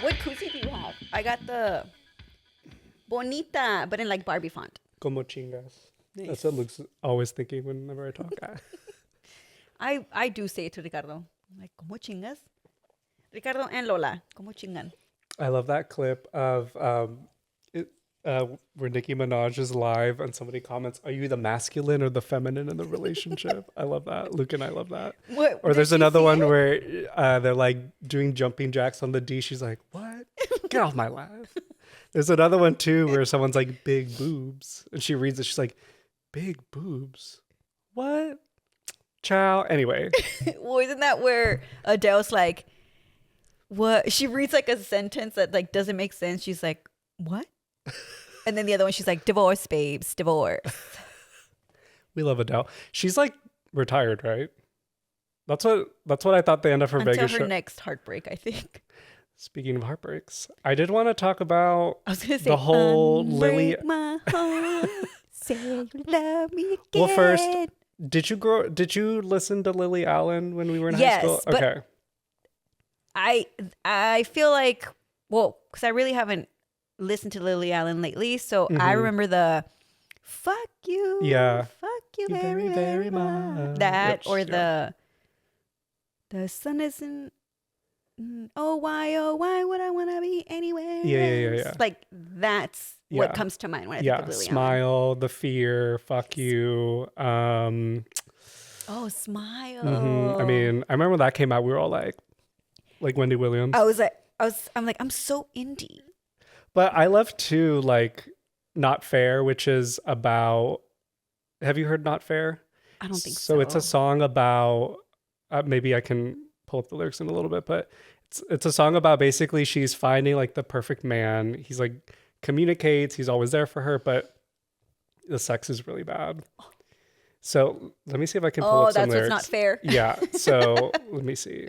What koozie do you have? I got the Bonita, but in like Barbie font. Como chingas. Nice. That's what Luke's always thinking whenever I talk. I do say it to Ricardo. I'm like, como chingas? Ricardo and Lola, como chingan? I love that clip of where Nicki Minaj is live and somebody comments, "Are you the masculine or the feminine in the relationship?" I love that. Luke and I love that. What, or there's another one where they're like doing jumping jacks on the D. She's like, "What? Get off my lap." There's another one too where someone's like, "Big boobs," and she reads it. She's like, "Big boobs? What? Ciao." Anyway. Well, isn't that where Adele's like, what? She reads like a sentence that like doesn't make sense. She's like, what? And then the other one, she's like, divorce, babes, divorce. We love Adele. She's like retired, right? That's what I thought the end of her Until Vegas her show. next heartbreak, I think. Speaking of heartbreaks, I did want to talk about I was gonna say the whole Lily. my heart, say you love me again. Well, first, did you listen to Lily Allen when we were in high school? Yes, but okay. I feel like, well, because I really haven't listened to Lily Allen lately, so I remember the "fuck you, Yeah, fuck you You very, very much." That or the sun isn't. Oh why would I want to be anywhere? Yeah. Like that's what comes to mind when I think of Lily Allen. Smile, the fear, fuck you. Oh, Smile. I mean, I remember when that came out. We were all like Wendy Williams. I'm like, I'm so indie. But I love too, like Not Fair, which is about. Have you heard Not Fair? I don't think so. So it's a song about. Maybe I can pull up the lyrics in a little bit, but it's a song about basically she's finding like the perfect man. He's like communicates, he's always there for her, but the sex is really bad. So let me see if I can pull up some lyrics. Oh, that's what's not fair. Yeah. So let me see.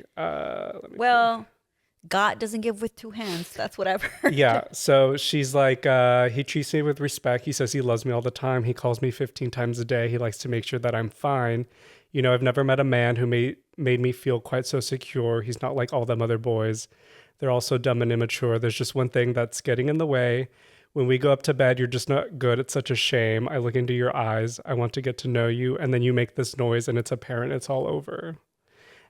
God doesn't give with two hands. That's what I've heard. Yeah. So she's like, he treats me with respect. He says he loves me all the time. He calls me 15 times a day. He likes to make sure that I'm fine. You know, I've never met a man who made me feel quite so secure. He's not like all them other boys. They're all so dumb and immature. There's just one thing that's getting in the way. When we go up to bed, you're just not good. It's such a shame. I look into your eyes. I want to get to know you. And then you make this noise and it's apparent it's all over.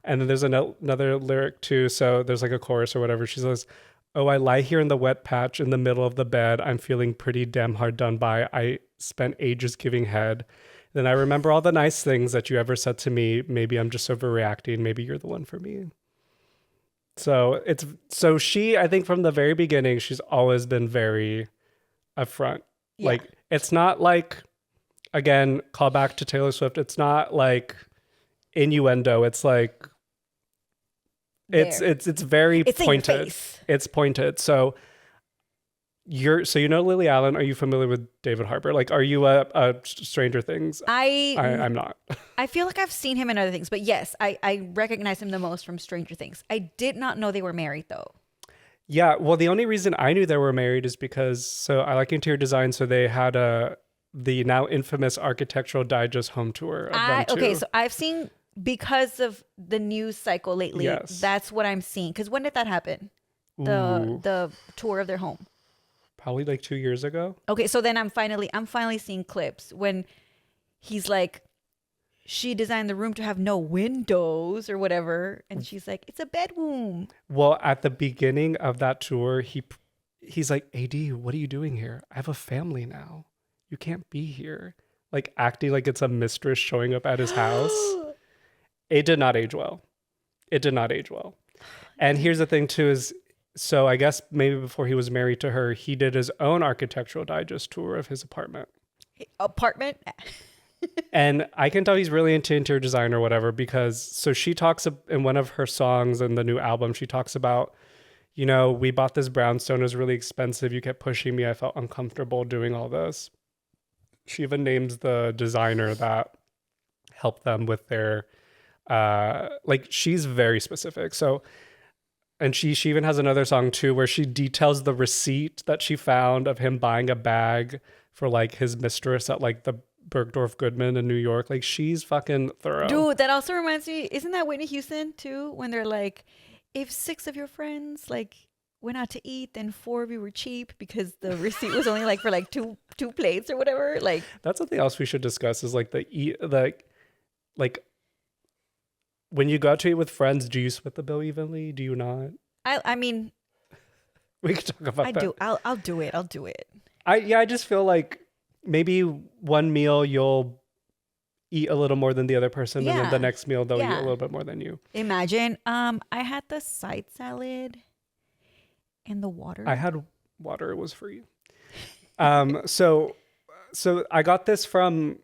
And then there's another lyric too. So there's like a chorus or whatever. She says, "Oh, I lie here in the wet patch in the middle of the bed. I'm feeling pretty damn hard done by. I spent ages giving head. Then I remember all the nice things that you ever said to me. Maybe I'm just overreacting. Maybe you're the one for me." So she, I think from the very beginning, she's always been very upfront. Yeah. Like, it's not like, again, call back to Taylor Swift. It's not like innuendo. It's like, it's very pointed. It's pointed. So you know Lily Allen. Are you familiar with David Harbour? Like, are you a Stranger Things? I'm not. I feel like I've seen him in other things, but yes, I recognize him the most from Stranger Things. I did not know they were married though. Yeah, well, the only reason I knew they were married is because I like interior design, so they had the now infamous Architectural Digest home tour of them too. Okay, so I've seen, because of the news cycle lately. Yes. That's what I'm seeing. Because when did that happen? The tour of their home. Probably like 2 years ago. Okay, so then I'm finally seeing clips when he's like, she designed the room to have no windows or whatever, and she's like, it's a bedroom. Well, at the beginning of that tour, he's like, "AD, what are you doing here? I have a family now. You can't be here." Like, acting like it's a mistress showing up at his house. It did not age well. And here's the thing too is, so I guess maybe before he was married to her, he did his own Architectural Digest tour of his apartment. And I can tell he's really into interior design or whatever, because so she talks in one of her songs in the new album, she talks about, you know, we bought this brownstone, it was really expensive. You kept pushing me. I felt uncomfortable doing all this. She even names the designer that helped them with their, like, she's very specific. So, and she even has another song too, where she details the receipt that she found of him buying a bag for like his mistress at like the Bergdorf Goodman in New York. Like, she's fucking thorough. Dude, that also reminds me, isn't that Whitney Houston too? When they're like, if 6 of your friends like went out to eat, then 4 of you were cheap because the receipt was only like for like two plates or whatever. Like, that's something else we should discuss is like like when you go out to eat with friends, do you split the bill evenly? Do you not? I mean, We could talk about that. I'll do it. I'll do it. I just feel like maybe one meal you'll eat a little more than the other person, and then the next meal they'll eat a little bit more than you. Imagine, I had the side salad and the water. I had water; it was free. So I got this from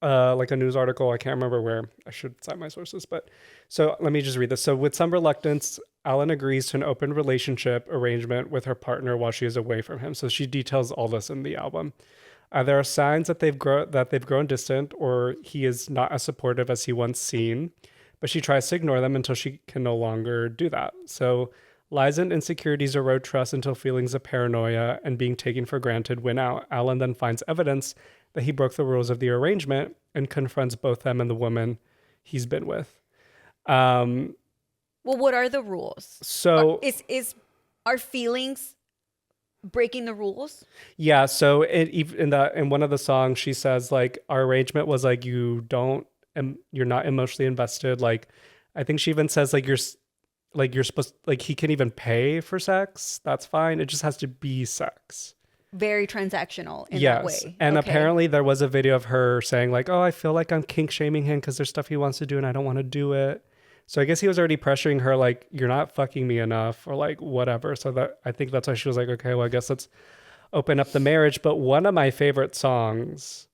like a news article. I can't remember where. I should cite my sources, but so let me just read this. So with some reluctance, Alan agrees to an open relationship arrangement with her partner while she is away from him. So she details all this in the album. There are signs that they've grown distant, or he is not as supportive as he once seemed, but she tries to ignore them until she can no longer do that. So lies and insecurities erode trust until feelings of paranoia and being taken for granted win out. Alan then finds evidence that he broke the rules of the arrangement and confronts both them and the woman he's been with. Well, what are the rules? So is our feelings breaking the rules? Yeah, so in one of the songs she says like our arrangement was like you're not emotionally invested. Like I think she even says like you're supposed, like he can even pay for sex. That's fine. It just has to be sex. Very transactional in that way. And apparently there was a video of her saying like, oh, I feel like I'm kink shaming him because there's stuff he wants to do and I don't want to do it. So I guess he was already pressuring her like, you're not fucking me enough or like whatever. So that I think that's why she was like, okay, well, I guess let's open up the marriage. But one of my favorite songs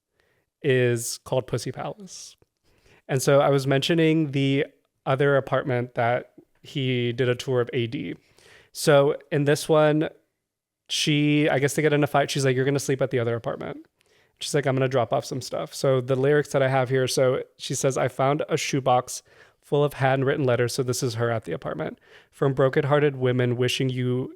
is called Pussy Palace. And so I was mentioning the other apartment that he did a tour of AD. So in this one, I guess they get in a fight. She's like, you're going to sleep at the other apartment. She's like, I'm going to drop off some stuff. So the lyrics that I have here. So she says, I found a shoebox full of handwritten letters. So this is her at the apartment, from brokenhearted women wishing you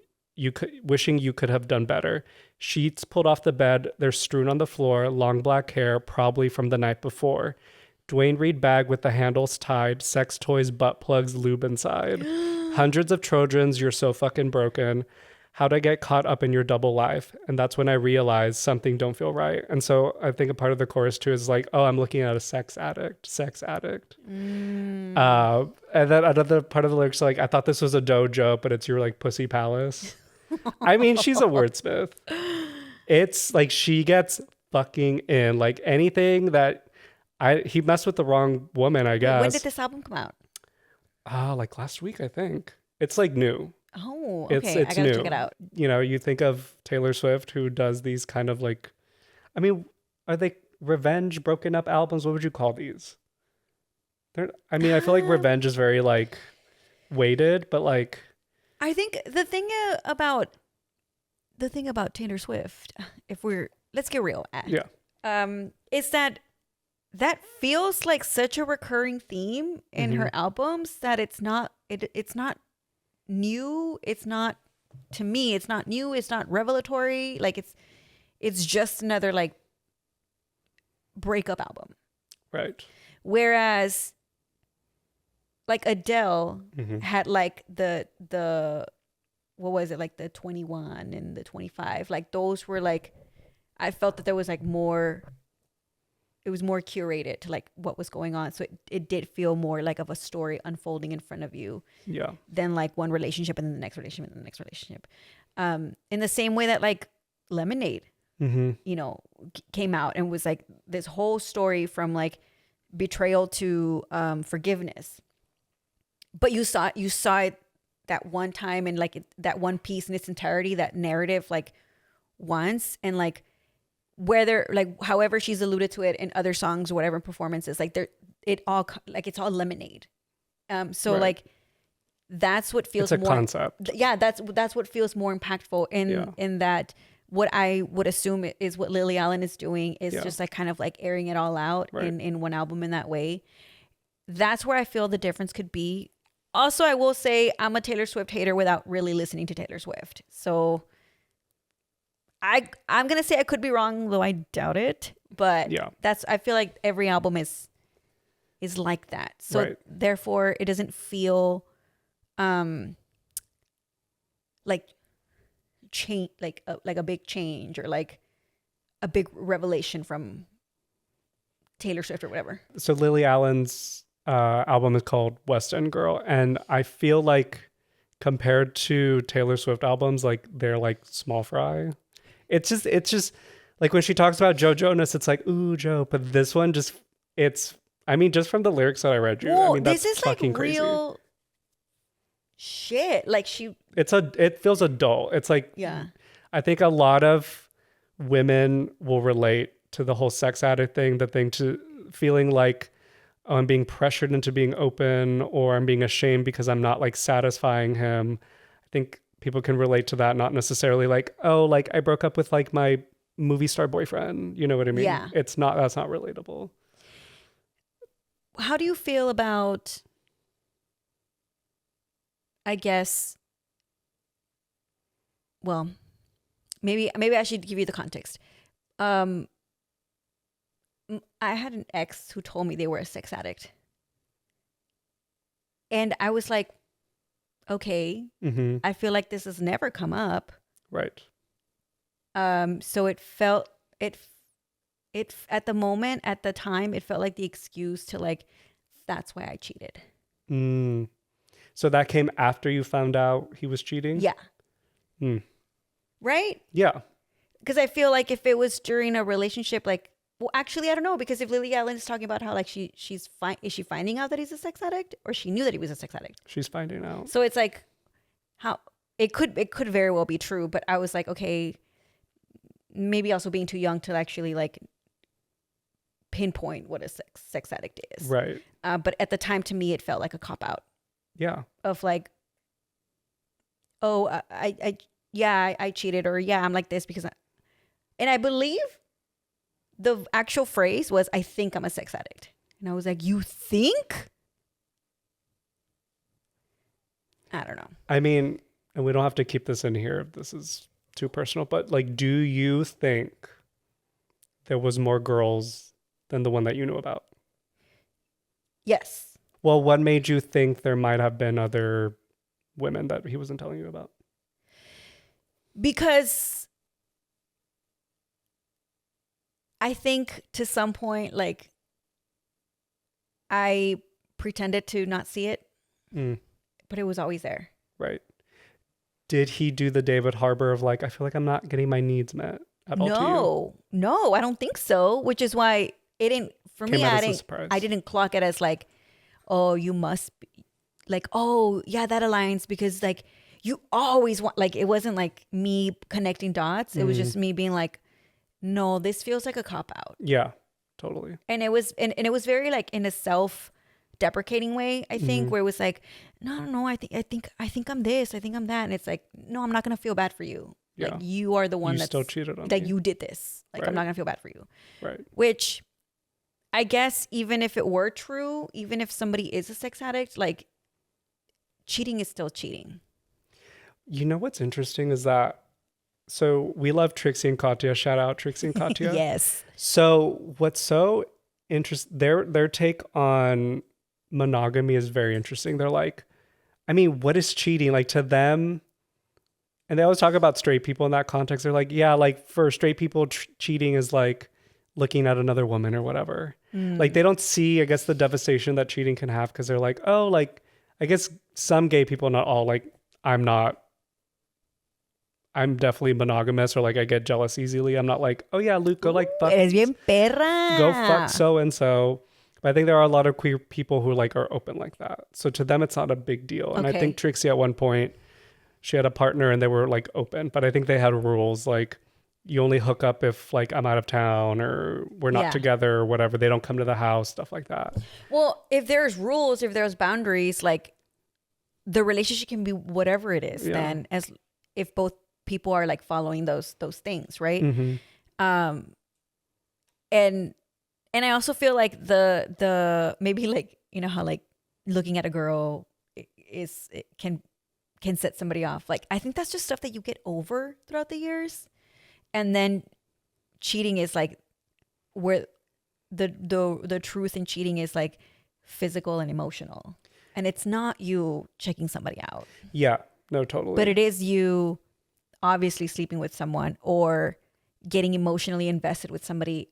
could have done better. Sheets pulled off the bed. They're strewn on the floor. Long black hair, probably from the night before. Dwayne Reed bag with the handles tied. Sex toys, butt plugs, lube inside. Hundreds of Trojans. You're so fucking broken. How'd I get caught up in your double life? And that's when I realized something don't feel right. And so I think a part of the chorus too is like, oh, I'm looking at a sex addict. And then another part of the lyrics, like, I thought this was a dojo, but it's your like pussy palace. I mean, she's a wordsmith. It's like she gets fucking in. Like anything that he messed with the wrong woman, I guess. When did this album come out? Like last week, I think. It's like new. Oh, okay. It's I gotta new. check it out. You know, you think of Taylor Swift, who does these kind of like, I mean, are they revenge broken up albums? What would you call these? I feel like revenge is very like weighted, but like, I think the thing about Taylor Swift, let's get real, is that feels like such a recurring theme in her albums that it's not new. It's not, to me, it's not new. It's not revelatory. Like it's just another like breakup album. right. Whereas like Adele had like the what was it, like the 21 and the 25, like those were like, I felt that there was like more, it was more curated to like what was going on. So it did feel more like of a story unfolding in front of you than like one relationship and then the next relationship and the next relationship. In the same way that like Lemonade, you know, came out and was like this whole story from like betrayal to forgiveness. But you saw it that one time and like that one piece in its entirety, that narrative, like once, and like whether like however she's alluded to it in other songs or whatever performances, like it's all Lemonade. So like that's what feels it's a more concept. Yeah, that's what feels more impactful in that. What I would assume is what Lily Allen is doing is just like kind of like airing it all out in one album in that way. That's where I feel the difference could be. Also, I will say I'm a Taylor Swift hater without really listening to Taylor Swift. So I'm going to say I could be wrong, though I doubt it. But Yeah. I feel like every album is like that. So Right. therefore it doesn't feel like change, like a big change or like a big revelation from Taylor Swift or whatever. So Lily Allen's album is called West End Girl, and I feel like compared to Taylor Swift albums, like they're like small fry. It's just like when she talks about Joe Jonas, it's like, ooh, Joe. But this one just, it's, I mean, just from the lyrics that I read you, Well, I mean, that's this is like fucking crazy. real shit. Like It feels adult. It's like, yeah. I think a lot of women will relate to the whole sex addict thing, the thing to feeling like, oh, I'm being pressured into being open, or I'm being ashamed because I'm not like satisfying him. I think people can relate to that, not necessarily like, oh, like I broke up with like my movie star boyfriend. You know what I mean? Yeah. That's not relatable. How do you feel about, I guess, well, maybe I should give you the context. I had an ex who told me they were a sex addict. And I was like, okay, Mm-hmm. I feel like this has never come up. Right. So it felt it at the moment, at the time, it felt like the excuse to like, that's why I cheated. Mm. So that came after you found out he was cheating? Yeah. Mm. Right? Yeah. Because I feel like if it was during a relationship, like, well, actually, I don't know. Because if Lily Allen is talking about how like she's fine, is she finding out that he's a sex addict, or she knew that he was a sex addict? She's finding out. So it's like, how it could very well be true. But I was like, okay, maybe also being too young to actually like pinpoint what a sex addict is. Right. But at the time, to me, it felt like a cop out. Yeah. Of like, oh, I cheated, or yeah, I'm like this because and I believe the actual phrase was, I think I'm a sex addict. And I was like, you think? I don't know. I mean, and we don't have to keep this in here if this is too personal, but like, do you think there was more girls than the one that you knew about? Yes. Well, what made you think there might have been other women that he wasn't telling you about? Because I think to some point, like, I pretended to not see it, but it was always there. Right. Did he do the David Harbour of like, I feel like I'm not getting my needs met at all to you? No, I don't think so. Which is why it didn't, for me, I didn't clock it as like, oh, you must be like, oh yeah, that aligns because like you always want, like, it wasn't like me connecting dots. It was just me being like, no, this feels like a cop out. Yeah, totally. And it was, and it was very like in a self-deprecating way, I think, where it was like, no, I think I'm this, I think I'm that, and it's like, no, I'm not gonna feel bad for you. Yeah. Like, you are the one that still cheated on that me. you did this. Like, Right. I'm not gonna feel bad for you. Right. Which, I guess, even if it were true, even if somebody is a sex addict, like, cheating is still cheating. You know what's interesting is that, so we love Trixie and Katya. Shout out Trixie and Katya. Yes. So what's so interesting, their take on monogamy is very interesting. They're like, I mean, what is cheating? Like, to them, and they always talk about straight people in that context. They're like, yeah, like for straight people, cheating is like looking at another woman or whatever. Like, they don't see, I guess, the devastation that cheating can have, because they're like, oh, like, I guess some gay people, not all, like, I'm definitely monogamous, or like I get jealous easily. I'm not like, oh yeah, Luke, go like fuck. Eres bien perra. Go fuck so and so. But I think there are a lot of queer people who like are open like that. So to them, it's not a big deal. And I think Trixie at one point, she had a partner and they were like open, but I think they had rules like, you only hook up if like I'm out of town or we're not together or whatever. They don't come to the house, stuff like that. Well, if there's rules, if there's boundaries, like, the relationship can be whatever it is. Yeah. Then, as if both people are like following those things, right? Mm-hmm. And I also feel like the maybe, like, you know how like looking at a girl can set somebody off. Like, I think that's just stuff that you get over throughout the years. And then cheating is like where the truth in cheating is like physical and emotional, and it's not you checking somebody out. Yeah, no, totally. But it is you obviously sleeping with someone or getting emotionally invested with somebody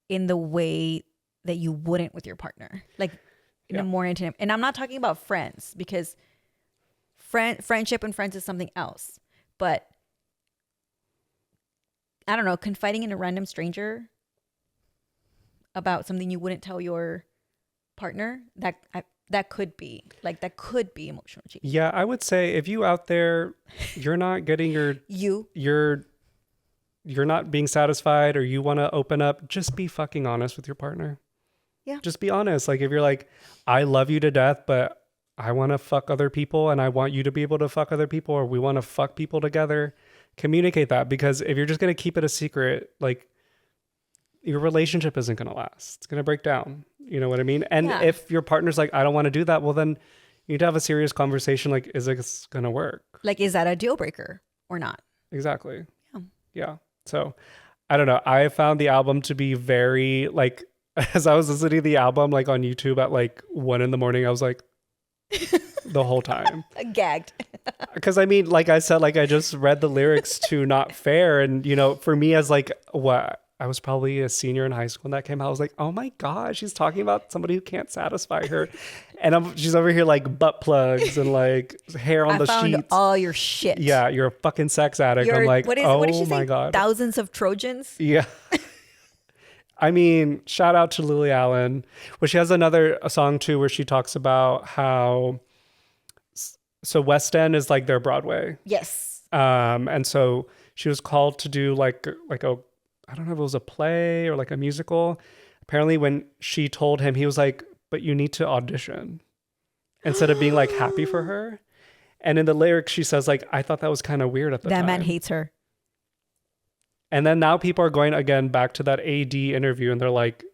in the way that you wouldn't with your partner, like in a more intimate. And I'm not talking about friends, because friendship and friends is something else. But I don't know, confiding in a random stranger about something you wouldn't tell your partner, that could be emotional cheating. Yeah, I would say if you out there, you're not getting you're not being satisfied, or you want to open up, just be fucking honest with your partner. Yeah. Just be honest. Like if you're like, I love you to death, but I want to fuck other people and I want you to be able to fuck other people, or we want to fuck people together, communicate that. Because if you're just going to keep it a secret, like your relationship isn't going to last. It's going to break down. You know what I mean? And if your partner's like, I don't want to do that, well, then you need to have a serious conversation. Like, is it going to work? Like, is that a deal breaker or not? Exactly. Yeah. Yeah. So I don't know. I found the album to be very like, as I was listening to the album, like on YouTube at like 1 a.m, I was like, the whole time gagged. Because I mean, like I said, like I just read the lyrics to Not Fair. And, you know, for me as like what, I was probably a senior in high school when that came out. I was like, oh my God, she's talking about somebody who can't satisfy her. And she's over here like butt plugs and like hair on the sheets. I found all your shit. Yeah, you're a fucking sex addict. I'm like, what did she say? God. Thousands of Trojans? Yeah. I mean, shout out to Lily Allen. Well, she has a song too where she talks about how, so West End is like their Broadway. Yes. And so she was called to do like a, I don't know if it was a play or like a musical. Apparently when she told him, he was like, but you need to audition, instead of being like happy for her. And in the lyrics, she says like, I thought that was kind of weird at the time. That man hates her. And then now people are going again back to that AD interview, and they're like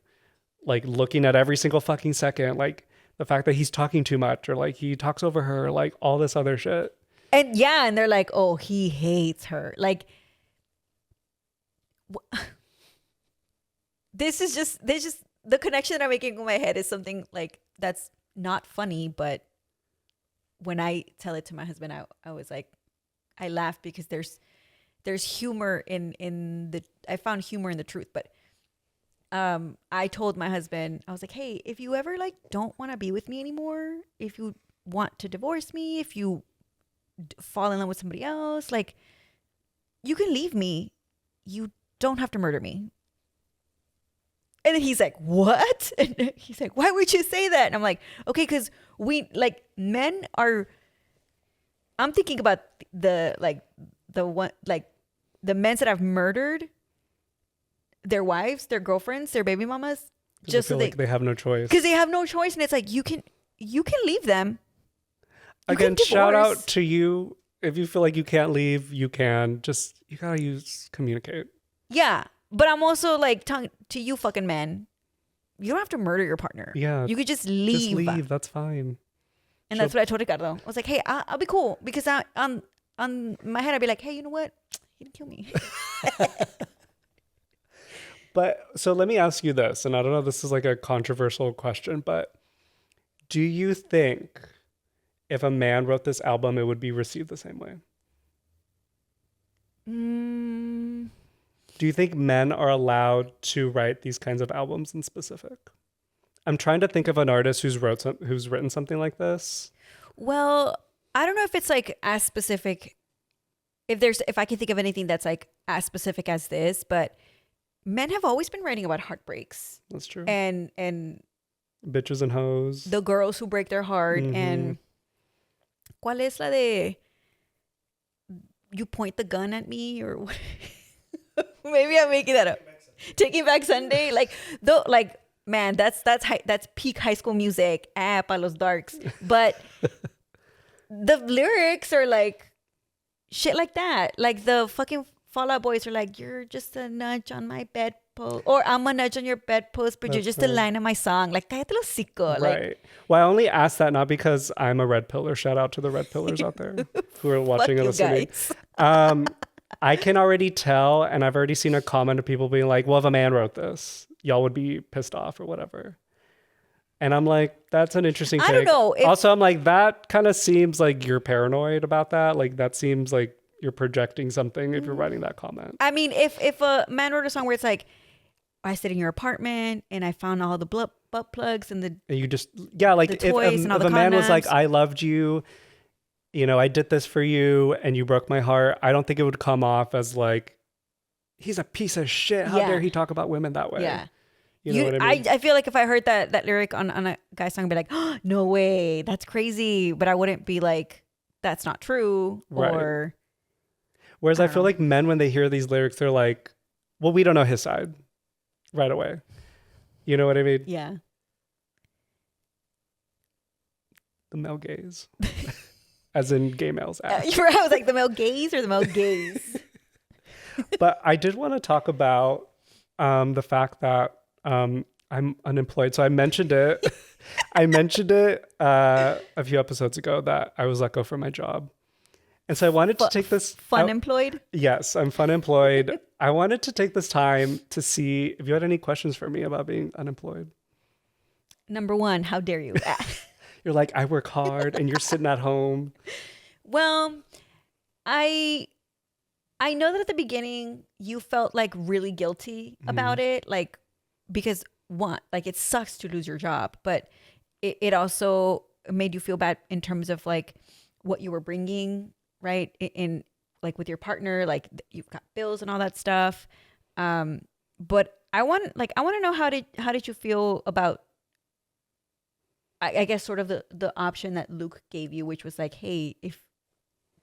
looking at every single fucking second, like the fact that he's talking too much, or like he talks over her, like all this other shit. And yeah, and they're like, oh, he hates her. Like, this is just the connection that I'm making in my head is something like that's not funny, but when I tell it to my husband, I was like, I laugh because there's humor in the, I found humor in the truth. But I told my husband, I was like, hey, if you ever like don't want to be with me anymore, if you want to divorce me, if you fall in love with somebody else, like, you can leave me. You don't have to murder me. And then he's like, what? And he's like, why would you say that? And I'm like, okay, because we, like, men are, I'm thinking about the men that have murdered their wives, their girlfriends, their baby mamas, just so like they have no choice. Because they have no choice. And it's like, you can leave them. Again, shout out to you. If you feel like you can't leave, you can. Just, you gotta communicate. Yeah. But I'm also like, to you fucking men, you don't have to murder your partner. Yeah. You could just leave. Just leave. That's fine. And that's what I told Ricardo. I was like, hey, I'll be cool. Because on my head, I'd be like, hey, you know what? He didn't kill me. But so let me ask you this. And I don't know if this is like a controversial question, but do you think if a man wrote this album, it would be received the same way? Do you think men are allowed to write these kinds of albums in specific? I'm trying to think of an artist who's written something like this. Well, I don't know if it's like as specific. If I can think of anything that's like as specific as this, but men have always been writing about heartbreaks. That's true. And bitches and hoes. The girls who break their heart. Mm-hmm. And ¿cuál es la de you point the gun at me or what? Maybe I'm making that up. Taking Back Sunday, man, that's peak high school music. Pa los darks. But the lyrics are like shit like that. Like the fucking Fall Out Boys are like, you're just a nudge on my bedpost, or I'm a nudge on your bedpost, but you're just a line of my song. Like, cállate los hocico. Right. Well, I only asked that not because I'm a red pillar. Shout out to the red pillars out there who are watching and listening. I can already tell, and I've already seen a comment of people being like, well, if a man wrote this, y'all would be pissed off or whatever. And I'm like, that's an interesting I don't take. know. Also, I'm like, that kind of seems like you're paranoid about that. Like, that seems like you're projecting something if you're writing that comment. I mean, if a man wrote a song where it's like, I stayed in your apartment and I found all the butt plugs and the And you just, yeah, like the if toys and all if the a man was like, condoms. I loved you, you know, I did this for you and you broke my heart, I don't think it would come off as like, he's a piece of shit. How dare Yeah. he talk about women that way? Yeah. You know what I mean? I feel like if I heard that lyric on a guy's song, I'd be like, oh, no way, that's crazy. But I wouldn't be like, that's not true. Right. Or Whereas I don't feel know. like men, when they hear these lyrics, they're like, well, we don't know his side right away. You know what I mean? Yeah. The male gaze. As in gay males act. I was like, the male gaze or the male gaze? But I did want to talk about the fact that I'm unemployed. So I mentioned it. I mentioned it a few episodes ago that I was let go from my job. And so I wanted to take this... Fun employed? Yes, I'm fun employed. I wanted to take this time to see if you had any questions for me about being unemployed. Number one, how dare you? You're like, I work hard and you're sitting at home. Well, I know that at the beginning you felt like really guilty about it, like because one, like it sucks to lose your job, but it also made you feel bad in terms of like what you were bringing, right? In like with your partner, like you've got bills and all that stuff. But I want to know how did you feel about I guess sort of the option that Luke gave you, which was like, hey, if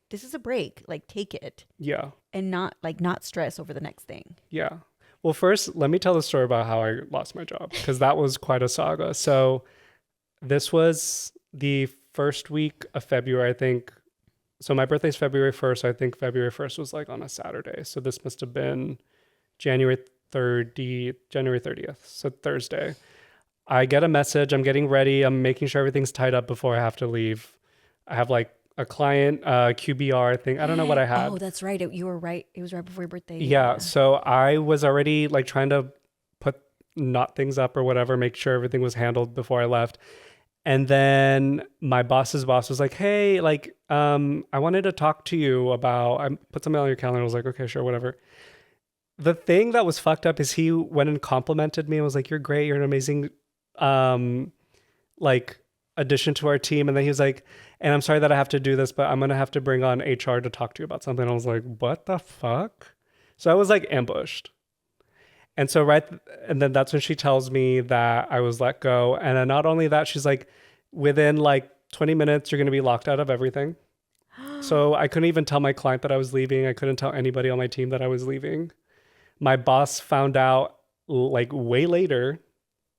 this is a break, like take it. Yeah. And not stress over the next thing. Yeah. Well, first, let me tell the story about how I lost my job because that was quite a saga. So this was the first week of February, I think. So my birthday's February 1st. I think February 1st was like on a Saturday. So this must have been January 30th. So Thursday. I get a message. I'm getting ready. I'm making sure everything's tied up before I have to leave. I have like a client, QBR thing. I don't know what I had. Oh, that's right. You were right. It was right before your birthday. Yeah. So I was already like trying to knot things up or whatever, make sure everything was handled before I left. And then my boss's boss was like, hey, like, I wanted to talk to you about, I put something on your calendar. I was like, okay, sure, whatever. The thing that was fucked up is he went and complimented me and was like, you're great. You're an amazing, like addition to our team. And then he was like, and I'm sorry that I have to do this, but I'm going to have to bring on HR to talk to you about something. I was like, what the fuck? So I was like ambushed. And so and then that's when she tells me that I was let go. And then not only that, she's like, within like 20 minutes, you're going to be locked out of everything. So I couldn't even tell my client that I was leaving. I couldn't tell anybody on my team that I was leaving. My boss found out like way later,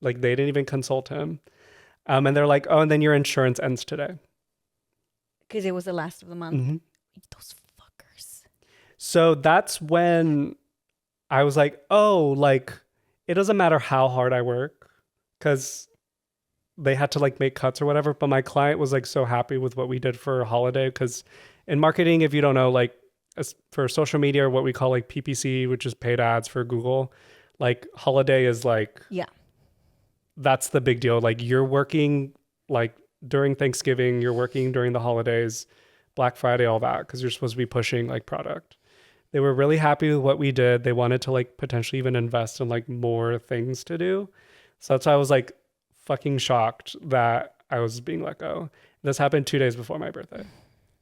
like they didn't even consult him. And they're like, oh, and then your insurance ends today. Because it was the last of the month. Mm-hmm. Those fuckers. So that's when I was like, oh, like it doesn't matter how hard I work because they had to like make cuts or whatever. But my client was like so happy with what we did for holiday because in marketing, if you don't know, like for social media or what we call like PPC, which is paid ads for Google, like holiday is like, yeah, that's the big deal. Like you're working like during Thanksgiving, you're working during the holidays, Black Friday, all that, because you're supposed to be pushing like product. They were really happy with what we did. They wanted to like potentially even invest in like more things to do. So that's why I was like fucking shocked that I was being let go. This happened 2 days before my birthday.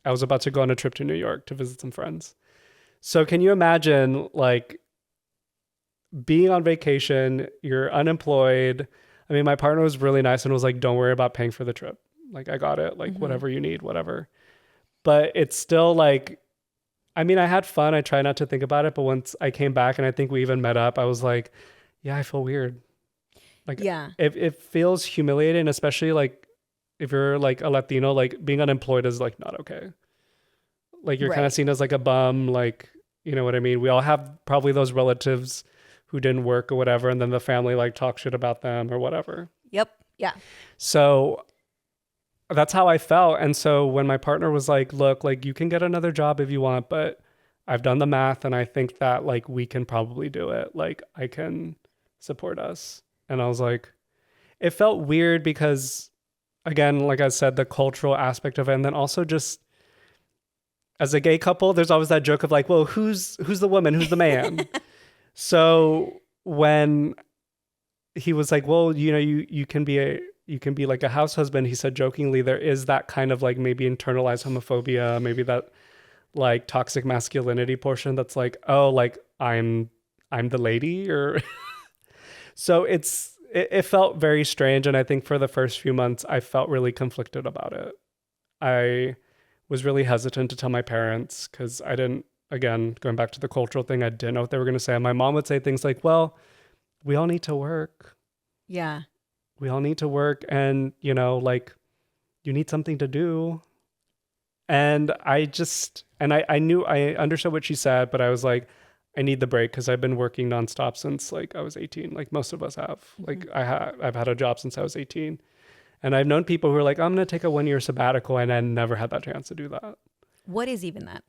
I was about to go on a trip to New York to visit some friends. So can you imagine like being on vacation, you're unemployed. I mean, my partner was really nice and was like, don't worry about paying for the trip. Like I got it, like whatever you need, whatever. But it's still like, I mean, I had fun. I try not to think about it. But once I came back and I think we even met up, I was like, yeah, I feel weird. Like, yeah, it feels humiliating, especially like if you're like a Latino, like being unemployed is like not okay. Like you're kind of seen as like a bum, like, you know what I mean? We all have probably those relatives who didn't work or whatever. And then the family like talk shit about them or whatever. Yep. Yeah. So that's how I felt. And so when my partner was like, look, like you can get another job if you want, but I've done the math and I think that like we can probably do it. Like I can support us. And I was like, it felt weird because again, like I said, the cultural aspect of it, and then also just as a gay couple, there's always that joke of like, well, who's the woman, who's the man? So when he was like, well, you know, you can be like a house husband, he said jokingly, there is that kind of like maybe internalized homophobia, maybe that like toxic masculinity portion that's like, oh, like I'm the lady, or so it felt very strange. And I think for the first few months I felt really conflicted about it. I was really hesitant to tell my parents because I didn't, again, going back to the cultural thing, I didn't know what they were going to say. And my mom would say things like, well, we all need to work. Yeah. We all need to work. And, you know, like you need something to do. And I understood what she said, but I was like, I need the break because I've been working nonstop since like I was 18. Like most of us have. Like I've had a job since I was 18. And I've known people who are like, I'm going to take a 1 year sabbatical, and I never had that chance to do that. What is even that?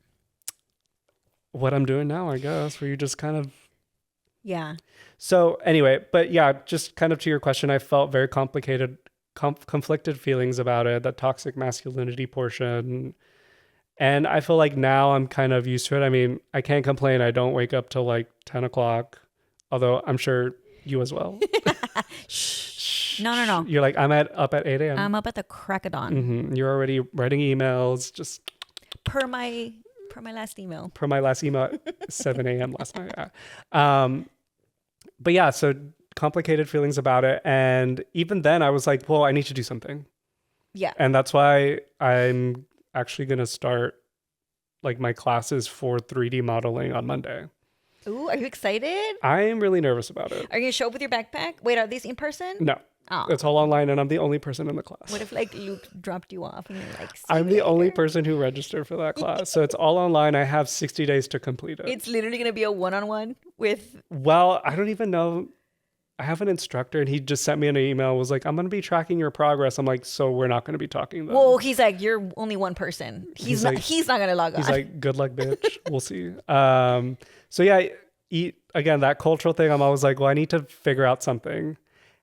What I'm doing now, I guess, where you just kind of. Yeah. So anyway, but yeah, just kind of to your question, I felt very conflicted feelings about it, that toxic masculinity portion. And I feel like now I'm kind of used to it. I mean, I can't complain. I don't wake up till like 10 o'clock, although I'm sure you as well. No. You're like, up at 8 a.m. I'm up at the crack of dawn. Mm-hmm. You're already writing emails, just per my last email. Per my last email at 7 a.m. last night. Yeah. But yeah, so complicated feelings about it. And even then I was like, well, I need to do something. Yeah. And that's why I'm actually going to start like my classes for 3D modeling on Monday. Ooh, are you excited? I am really nervous about it. Are you going to show up with your backpack? Wait, are these in person? No. Oh. It's all online and I'm the only person in the class. What if like Luke dropped you off and you're like, I'm the only person who registered for that class. So it's all online. I have 60 days to complete it. It's literally going to be a one-on-one with... Well, I don't even know. I have an instructor and he just sent me an email, was like, I'm going to be tracking your progress. I'm like, so we're not going to be talking then. Well, he's like, you're only one person. He's not going to log on. He's like, good luck, bitch. We'll see. So yeah, again, that cultural thing, I'm always like, well, I need to figure out something.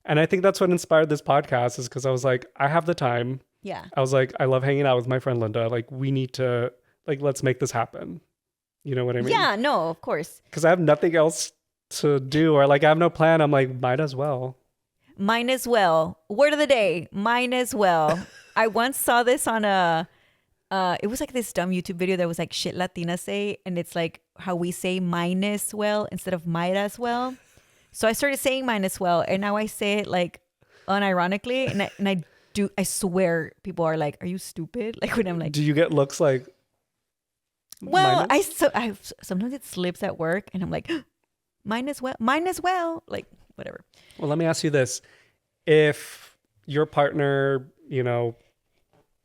And I think that's what inspired this podcast, is because I was like, I have the time. Yeah. I was like, I love hanging out with my friend Linda. Like, we need to, like, let's make this happen. You know what I mean? Yeah, no, of course. Because I have nothing else to do, or like I have no plan. I'm like, might as well. Might as well. Word of the day, might as well. I once saw this on it was like this dumb YouTube video that was like shit Latinas say, and it's like how we say mine as well instead of might as well. So I started saying mine as well, and now I say it like unironically, and I swear people are like, "Are you stupid?" Like when I'm like, do you get looks like? Well, I sometimes it slips at work, and I'm like, mine as well, like whatever. Well, let me ask you this: if your partner, you know,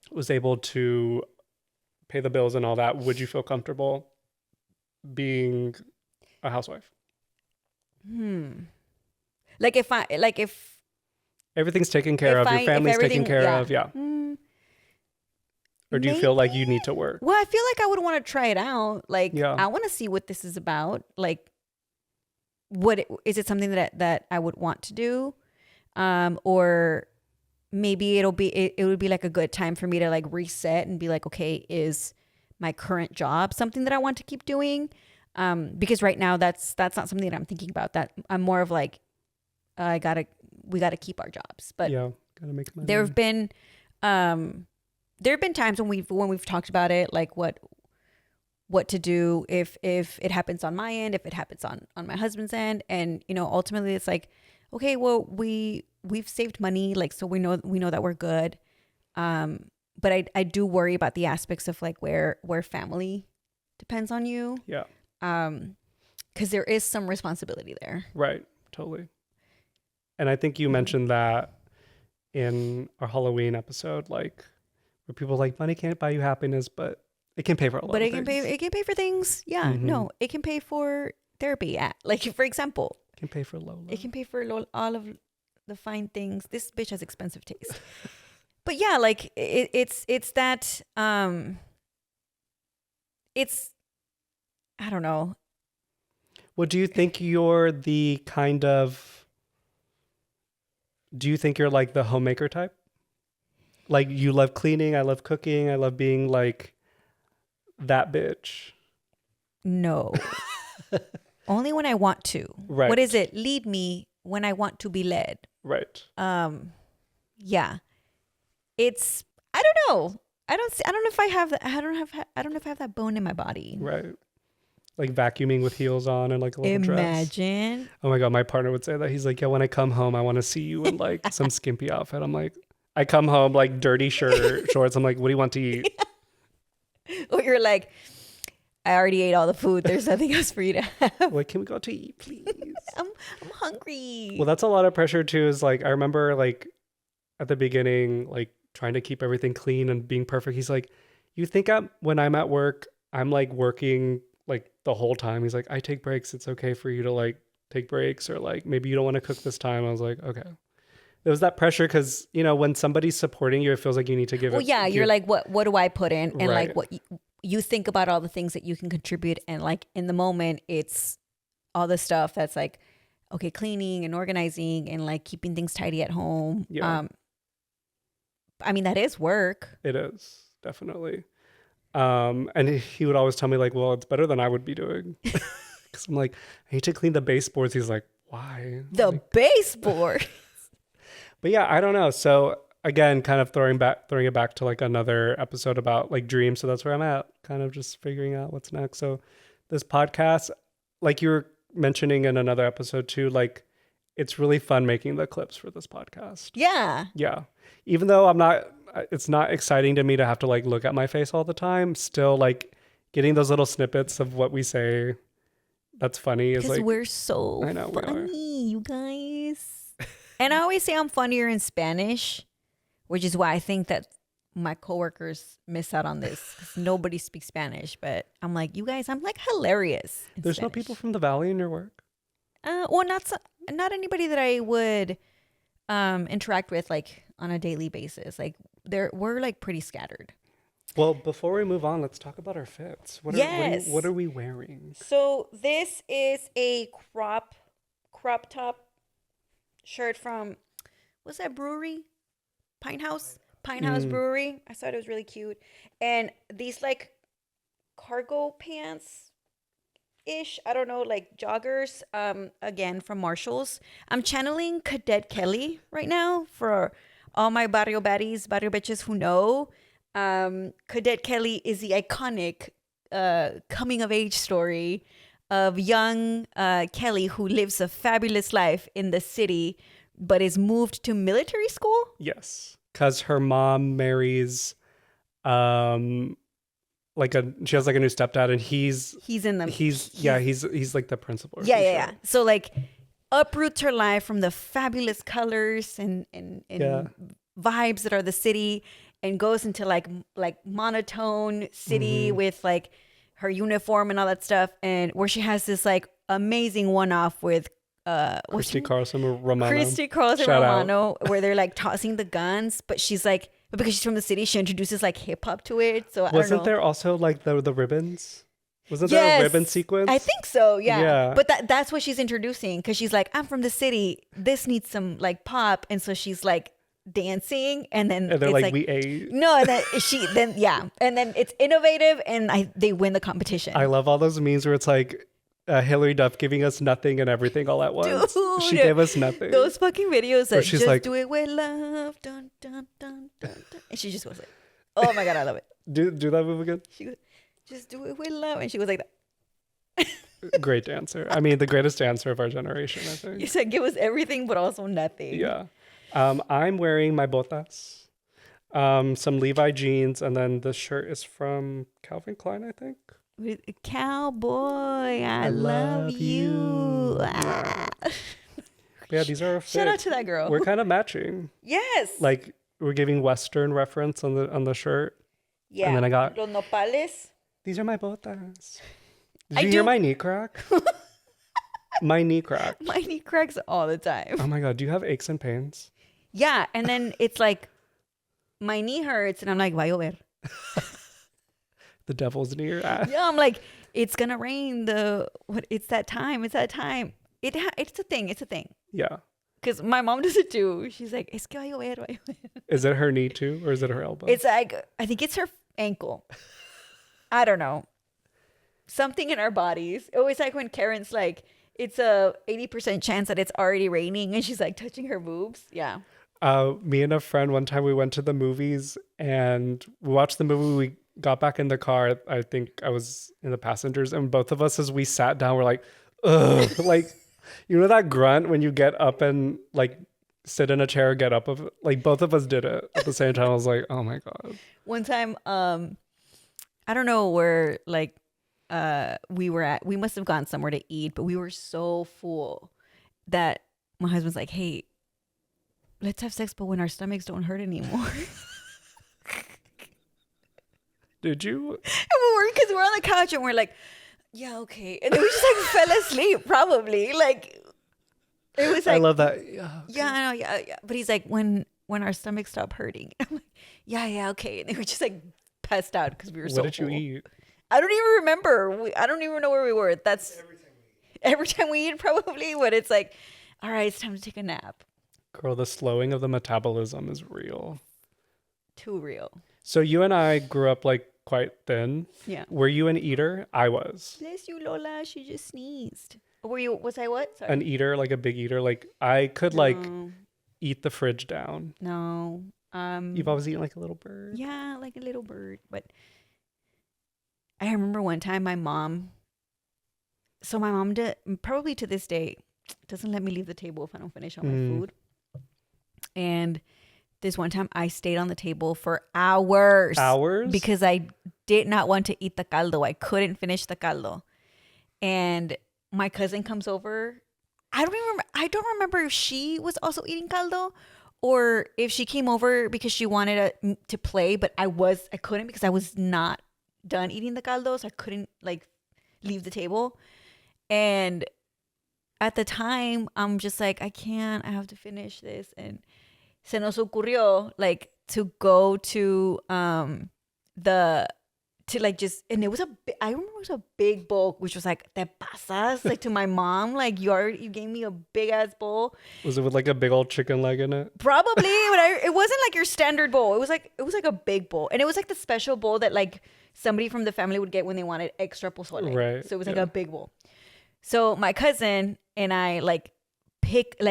was able to pay the bills and all that, would you feel comfortable being a housewife? Like if everything's taken care of, your family's taken care of, yeah. Or do you feel like you need to work? Well, I feel like I would want to try it out. Like, yeah. I want to see what this is about. Like, is it something that I would want to do? Or maybe it would be like a good time for me to like reset and be like, okay, is my current job something that I want to keep doing? Because right now that's not something that I'm thinking about. That I'm more of like, we gotta keep our jobs. But yeah, gotta make money. There have been times when we've talked about it, like what to do if it happens on my end, if it happens on my husband's end, and you know, ultimately it's like, okay, well we've saved money, like, so we know that we're good. But I do worry about the aspects of like where family depends on you. Yeah. Because there is some responsibility there. Right. Totally. And I think you mentioned that in our Halloween episode, like where people are like, money can't buy you happiness, but it can pay for a lot of things. It can pay for things. Yeah. Mm-hmm. No, it can pay for therapy. Like, for example. It can pay for Lola. It can pay for all of the fine things. This bitch has expensive taste. But yeah, like it's that, it's I don't know. Well, do you think you're the kind of, do you think you're like the homemaker type? Like you love cleaning, I love cooking, I love being like that bitch. No. Only when I want to. What is Right. it? Lead me when I want to be led. Right. Yeah. It's I don't know. I don't know if I have that. I don't know if I have that bone in my body. Right. Like vacuuming with heels on and like a little dress. Imagine. Oh my God, my partner would say that. He's like, yeah, when I come home, I want to see you in like some skimpy outfit. I'm like, I come home like dirty shorts. I'm like, what do you want to eat? Or you're like, I already ate all the food. There's nothing else for you to have. Like, can we go out to eat, please? I'm hungry. Well, that's a lot of pressure too. Is like, I remember like at the beginning, like trying to keep everything clean and being perfect. He's like, you think when I'm at work, I'm like working like the whole time. He's like, I take breaks. It's okay for you to like take breaks, or like maybe you don't want to cook this time. I was like, okay. There was that pressure because, you know, when somebody's supporting you, it feels like you need to give Well, it. yeah, you're like, what do I put in? And Right. like, what you think about all the things that you can contribute. And like in the moment, it's all the stuff that's like, okay, cleaning and organizing and like keeping things tidy at home. Yeah. I mean, that is work. It is, definitely. And he would always tell me like, well, it's better than I would be doing. Because I'm like, I need to clean the baseboards. He's like, why? The Like, baseboard. but yeah, I don't know. So again, kind of throwing it back to like another episode about like dreams. So that's where I'm at, kind of just figuring out what's next. So this podcast, like you were mentioning in another episode too, like it's really fun making the clips for this podcast. Yeah. Yeah. Even though it's not exciting to me to have to like look at my face all the time, still like getting those little snippets of what we say that's funny is Because like, we're so I know, we are. funny, you guys. And I always say I'm funnier in Spanish, which is why I think that my coworkers miss out on this because nobody speaks Spanish. But I'm like, you guys, I'm like hilarious. There's no people from the Valley in your work? Well, not anybody that I would interact with like on a daily basis. Like we're like pretty scattered. Well, before we move on, let's talk about our fits. Yes. What are we wearing? So this is a crop top shirt from what's that brewery? Pine House Brewery. I thought it was really cute. And these like cargo pants ish, I don't know, like joggers, again from Marshalls. I'm channeling Cadet Kelly right now for all my Barrio Bitches who know. Cadet Kelly is the iconic coming of age story of young Kelly who lives a fabulous life in the city but is moved to military school. Yes, because her mom marries she has like a new stepdad, and he's like the principal or yeah. So like uproots her life from the fabulous colors and vibes that are the city, and goes into like monotone city with like her uniform and all that stuff, and where she has this like amazing one-off with Christy Carlson Romano. Christy Carlson Shout Romano, where they're like tossing the guns, but she's like, but because she's from the city, she introduces like hip hop to it. So wasn't there also like the ribbons? Wasn't there a ribbon sequence? I think so. Yeah. But that's what she's introducing, because she's like, I'm from the city. This needs some like pop, and so she's like dancing, and then they're it's like we ate. No, and then it's innovative, and they win the competition. I love all those memes where it's like Hillary Duff giving us nothing and everything all at once. Dude, she gave us nothing. Those fucking videos that she's just like, do it with love, dun, dun, dun, dun, dun. And she just goes like, oh my God, I love it. Do that move again. She goes, just do it with love, and she goes like that. Great dancer. I mean, the greatest dancer of our generation, I think. You said give us everything, but also nothing. Yeah. I'm wearing my botas, some Levi jeans, and then the shirt is from Calvin Klein, I think. Cowboy, I love you. Yeah, these are our fits. Shout out to that girl. We're kind of matching. Yes. Like we're giving Western reference on the shirt. Yeah. And then I got los nopales. These are my botas. Did you hear my knee crack? My knee crack. My knee cracks all the time. Oh my God. Do you have aches and pains? Yeah. And then it's like my knee hurts and I'm like, va a llover. The devil's near. Yeah, I'm like, it's gonna rain. It's that time. It's that time. It's a thing. It's a thing. Yeah. Because my mom does it too. She's like, es que va a llover, va a llover. Is it her knee too, or is it her elbow? It's like, I think it's her ankle. I don't know. Something in our bodies. It was like when Karen's like, it's a 80% chance that it's already raining, and she's like touching her boobs. Yeah. Me and a friend, one time we went to the movies and we watched the movie. We got back in the car. I think I was in the passengers, and both of us, as we sat down, were like, ugh. Like, you know that grunt when you get up and like sit in a chair, get up of like both of us did it at the same time. I was like, oh my God. One time, I don't know where like we were at. We must have gone somewhere to eat, but we were so full that my husband's like, hey, let's have sex, but when our stomachs don't hurt anymore. Did you? Because we're on the couch and we're like, yeah, okay. And then we just like fell asleep, probably. Like, it was like, I love that. Yeah. Okay. Yeah, I know, yeah. But he's like, when our stomachs stop hurting. I'm like, yeah, okay. And then we just like passed out because we were so full. What did you eat? I don't even remember. I don't even know where we were. That's every time we eat, probably. But it's like, all right, it's time to take a nap. Girl, the slowing of the metabolism is real. Too real. So you and I grew up like quite thin. Yeah. Were you an eater? I was. Bless you, Lola. She just sneezed. Was I what? Sorry. An eater, like a big eater. Like I could like eat the fridge down. No. You've always eaten like a little bird. Yeah, like a little bird. But I remember one time my mom did, probably to this day, doesn't let me leave the table if I don't finish all my food. And this one time I stayed on the table for hours. Hours? Because I did not want to eat the caldo. I couldn't finish the caldo. And my cousin comes over. I don't remember if she was also eating caldo or if she came over because she wanted to play, but I couldn't because I was not done eating the caldo, so I couldn't like leave the table. And at the time, I'm just like, I can't. I have to finish this. And se nos ocurrió like to go to and it was I remember it was a big bowl, which was like, te pasas, like to my mom, like you gave me a big ass bowl. Was it with like a big old chicken leg in it? Probably, but it wasn't like your standard bowl. It was like a big bowl, and it was like the special bowl that like somebody from the family would get when they wanted extra pozole. Right. So it was like a big bowl. So my cousin and I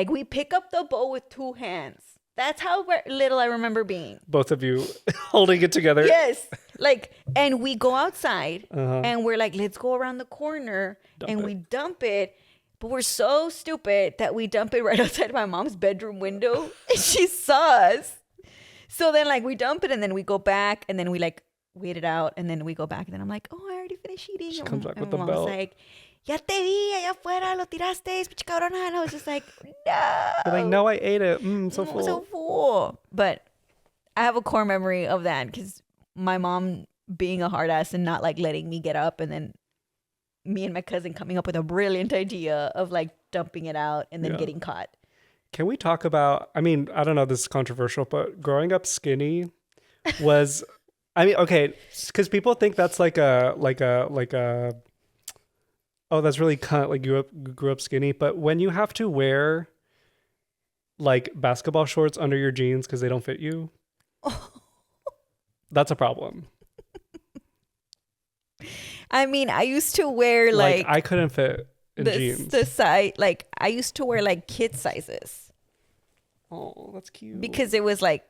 we pick up the bowl with two hands. That's how little I remember being. Both of you holding it together. Yes. And we go outside and we're like, let's go around the corner we dump it. But we're so stupid that we dump it right outside my mom's bedroom window. And she saw us. So then like we dump it and then we go back and then we like wait it out and then we go back and then I'm like, oh, I already finished eating. She comes back with the mom's belt. Like, ya te vi allá afuera, lo tiraste, pinche cabrona. And I was just like, no. You're like, no, I ate it. So full. So full. But I have a core memory of that because my mom being a hard ass and not like letting me get up, and then me and my cousin coming up with a brilliant idea of like dumping it out and then getting caught. Can we talk about, I mean, I don't know, this is controversial, but growing up skinny was, I mean, okay, because people think that's like a oh, that's really cunt, like you grew up skinny. But when you have to wear like basketball shorts under your jeans because they don't fit you, that's a problem. I mean, I used to wear like I couldn't fit in jeans. The size, like I used to wear like kid sizes. Oh, that's cute. Because it was like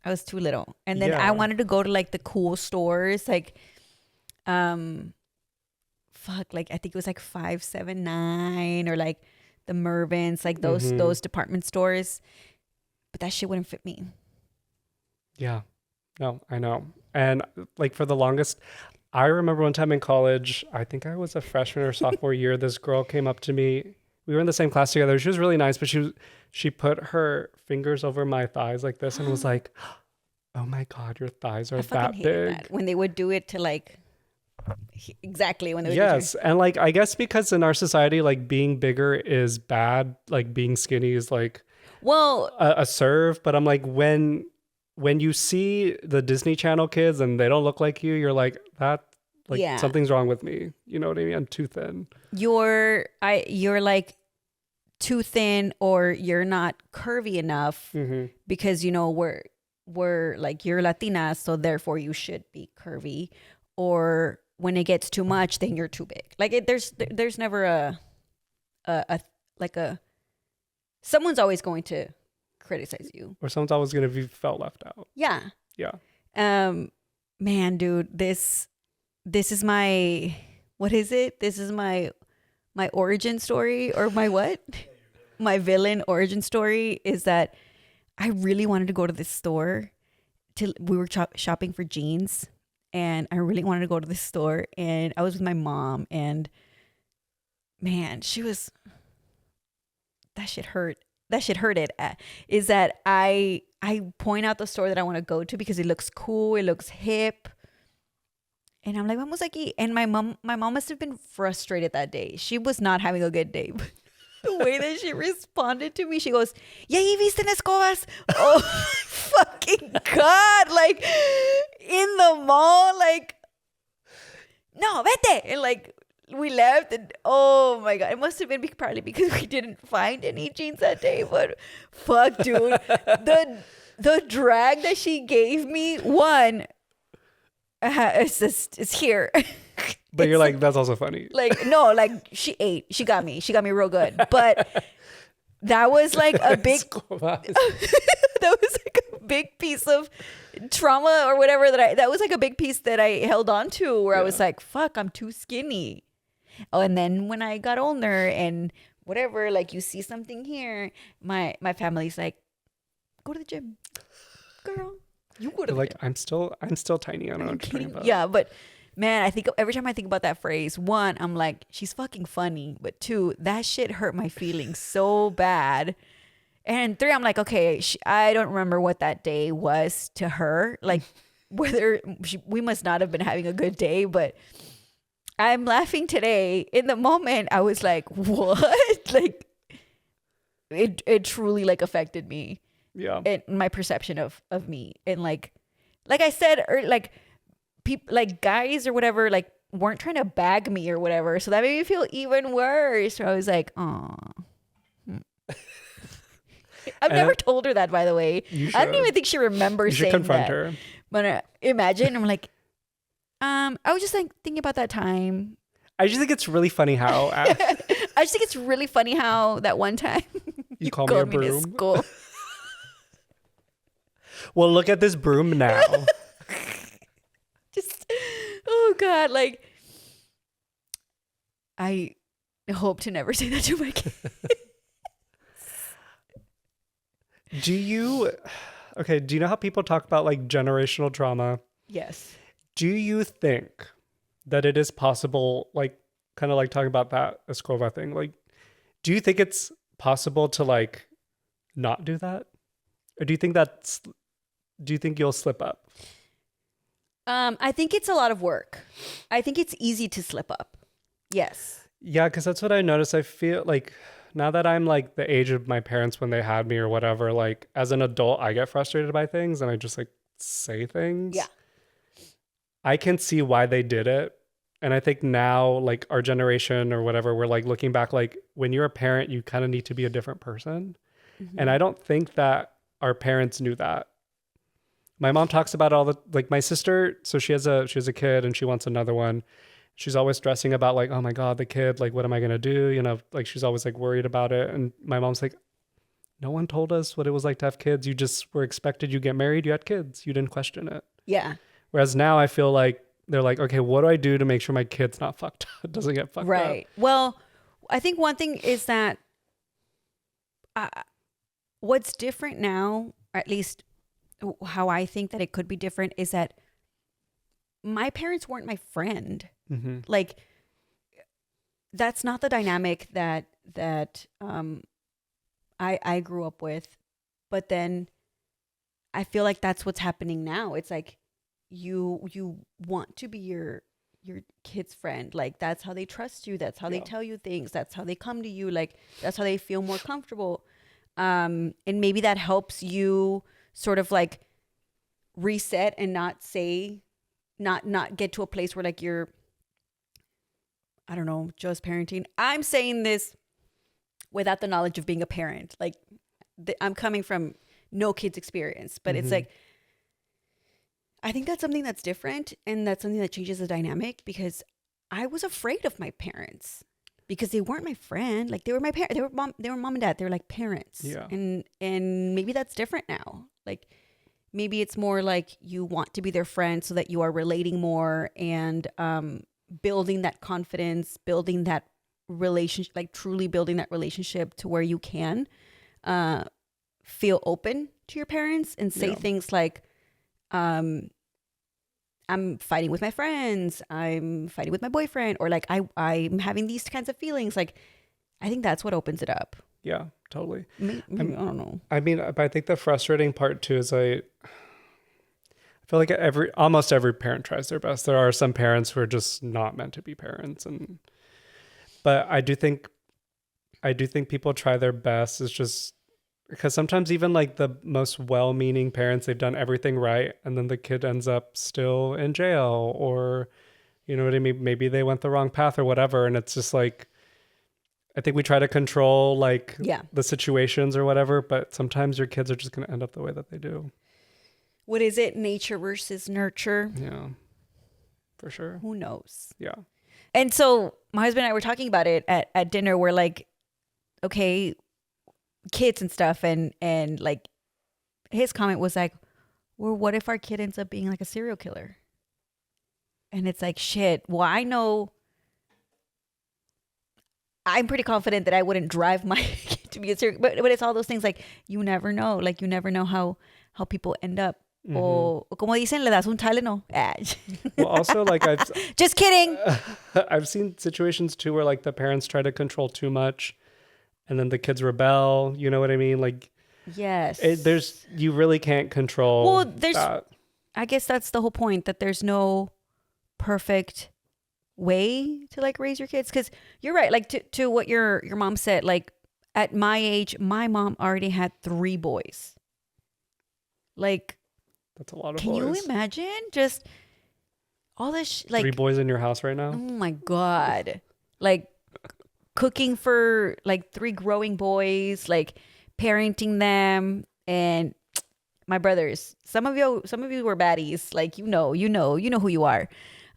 I was too little, and then I wanted to go to like the cool stores, like like I think it was like 579 or like the Mervyn's, like those department stores, but that shit wouldn't fit me. Yeah, no, I know. And like for the longest, I remember one time in college, I think I was a freshman or sophomore year, this girl came up to me. We were in the same class together. She was really nice, but she put her fingers over my thighs like this and was like, oh my God, your thighs are that big. That. When they would do it to like, exactly when they would yes. And like, I guess because in our society, like being bigger is bad. Like being skinny is like, well, a serve. But I'm like, when you see the Disney Channel kids and they don't look like you, you're like, Like something's wrong with me. You know what I mean? I'm too thin. You're like too thin, or you're not curvy enough because, you know, we're like, you're Latina, so therefore you should be curvy. Or when it gets too much, then you're too big. Like there's never a someone's always going to criticize you, or someone's always going to be felt left out. Yeah. Man, dude, this is my, what is it? This is my origin story, or my what? My villain origin story is that I really wanted to go to this store. We were shopping for jeans, and I really wanted to go to this store, and I was with my mom, and man, that shit hurt. That shit hurted. Is that I point out the store that I want to go to because it looks cool, it looks hip. And I'm like, vamos aquí. And my mom must have been frustrated that day. She was not having a good day. But the way that she responded to me, she goes, "¿Y ahí viste escobas?" Oh, fucking God. Like, in the mall, like, no, vete. And like, we left, and oh my God, it must have been probably because we didn't find any jeans that day. But fuck, dude, the drag that she gave me, one, it's here. But you're like, that's also funny. Like, no, like she got me real good. But that was like a big that was like a big piece of trauma or whatever that was like a big piece that I held on to, where I was like, fuck, I'm too skinny. Oh, and then when I got older and whatever, like, you see something here, my family's like, go to the gym, girl. You go to the gym. I'm still tiny. I don't know what you're talking about. Yeah, but man, I think every time I think about that phrase, one, I'm like, she's fucking funny, but two, that shit hurt my feelings so bad. And three, I'm like, okay, I don't remember what that day was to her, like whether we must not have been having a good day, but I'm laughing today. In the moment, I was like, what? Like, it truly like affected me. Yeah. And my perception of me. And like I said, like people, like guys or whatever, like weren't trying to bag me or whatever. So that made me feel even worse. So I was like, oh. I've never told her that, by the way. I don't even think she remembers saying that. You should confront her. But imagine, I'm like, I was just like thinking about that time. I just think it's really funny how that one time you called me a broom. School. Well, look at this broom now. Just, oh God, like, I hope to never say that to my kids. Do you know how people talk about like generational trauma? Yes. Do you think that it is possible, like, kind of like talking about that escova thing, like, do you think it's possible to like not do that? Or do you think you'll slip up? I think it's a lot of work. I think it's easy to slip up. Yes. Yeah, because that's what I noticed. I feel like now that I'm like the age of my parents when they had me or whatever, like as an adult, I get frustrated by things and I just like say things. Yeah. I can see why they did it. And I think now, like our generation or whatever, we're like looking back, like when you're a parent, you kind of need to be a different person. Mm-hmm. And I don't think that our parents knew that. My mom talks about all the, like my sister, so she has a kid and she wants another one. She's always stressing about like, oh my God, the kid, like, what am I going to do? You know, like she's always like worried about it. And my mom's like, no one told us what it was like to have kids. You just were expected, you get married, you had kids. You didn't question it. Yeah. Whereas now I feel like they're like, okay, what do I do to make sure my kid's not fucked up? Doesn't get fucked up. Right. Well, I think one thing is that what's different now, or at least how I think that it could be different, is that my parents weren't my friend. Mm-hmm. Like, that's not the dynamic that I grew up with. But then I feel like that's what's happening now. It's like you want to be your kid's friend. Like, that's how they trust you. That's how they tell you things. That's how they come to you. Like, that's how they feel more comfortable. And maybe that helps you sort of like reset and not get to a place where like you're I don't know, just parenting. I'm saying this without the knowledge of being a parent. Like I'm coming from no kids experience, but it's like, I think that's something that's different, and that's something that changes the dynamic, because I was afraid of my parents because they weren't my friend. Like they were my parents. They were mom and dad. They were like parents. Yeah. And maybe that's different now. Like maybe it's more like you want to be their friend so that you are relating more and building that confidence, building that relationship, like truly building that relationship to where you can feel open to your parents and say things like, I'm fighting with my friends, I'm fighting with my boyfriend, or like I'm having these kinds of feelings. Like I think that's what opens it up. Yeah, totally. Maybe, I don't know. I mean, but I think the frustrating part too is I feel like almost every parent tries their best. There are some parents who are just not meant to be parents, but I do think people try their best. It's just because sometimes even like the most well-meaning parents, they've done everything right, and then the kid ends up still in jail, or you know what I mean? Maybe they went the wrong path or whatever, and it's just like, I think we try to control like the situations or whatever, but sometimes your kids are just going to end up the way that they do. What is it? Nature versus nurture? Yeah, for sure. Who knows? Yeah. And so my husband and I were talking about it at dinner. We're like, okay, kids and stuff. And like his comment was like, well, what if our kid ends up being like a serial killer? And it's like, shit. Well, I know, I'm pretty confident that I wouldn't drive my kid to be a serial, but it's all those things like, you never know. Like you never know how people end up. O como dicen, le das un taleno. Well, also like just kidding. I've seen situations too where like the parents try to control too much, and then the kids rebel. You know what I mean? Like, yes, you really can't control. Well, that. I guess that's the whole point, that there's no perfect way to like raise your kids. Because you're right. Like to what your mom said. Like at my age, my mom already had 3 boys. Like. That's a lot of boys. Can you imagine just all this? Like 3 boys in your house right now? Oh my God. Like cooking for like 3 growing boys, like parenting them. And my brothers, some of you were baddies. Like, you know who you are.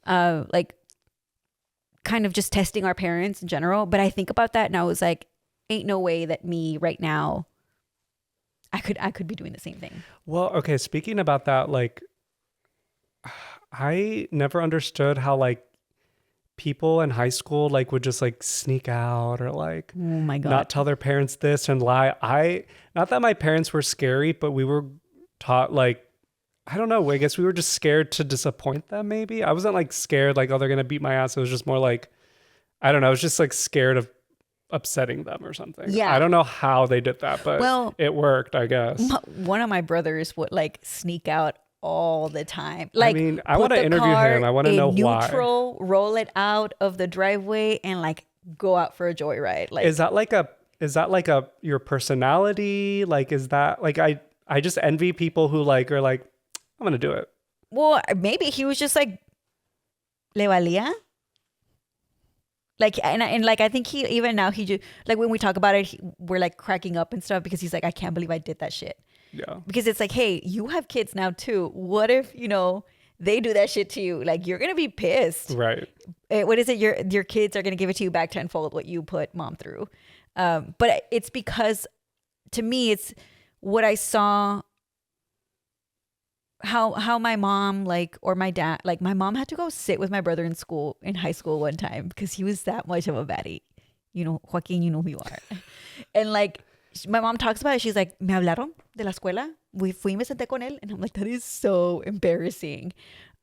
Like kind of just testing our parents in general. But I think about that and I was like, ain't no way that me right now, I could be doing the same thing. Well, okay. Speaking about that, like, I never understood how like people in high school like would just like sneak out or like, oh my God, not tell their parents this and lie. Not that my parents were scary, but we were taught like, I don't know. I guess we were just scared to disappoint them. Maybe I wasn't like scared like, oh, they're gonna beat my ass. It was just more like, I don't know. I was just like scared of upsetting them or something. Yeah. I don't know how they did that, but it worked, I guess. One of my brothers would like sneak out all the time. Like, I mean, I want to interview him. I want to know why. Neutral, roll it out of the driveway and like go out for a joyride. Like, is that like your personality? Like, is that like, I just envy people who like are like, I'm going to do it. Well, maybe he was just like, le valía. Like, and like, I think he, even now he just, like when we talk about it, we're like cracking up and stuff because he's like, I can't believe I did that shit. Yeah. Because it's like, hey, you have kids now too. What if, they do that shit to you? Like, you're going to be pissed. Right. What is it? Your kids are going to give it to you back tenfold what you put mom through. But it's because, to me, it's what I saw, how my mom, like, or my dad, like my mom had to go sit with my brother in high school one time because he was that much of a baddie. Joaquin, you know who you are. And like, my mom talks about it. She's like, me hablaron de la escuela. Fui y me senté con él. And I'm like, that is so embarrassing.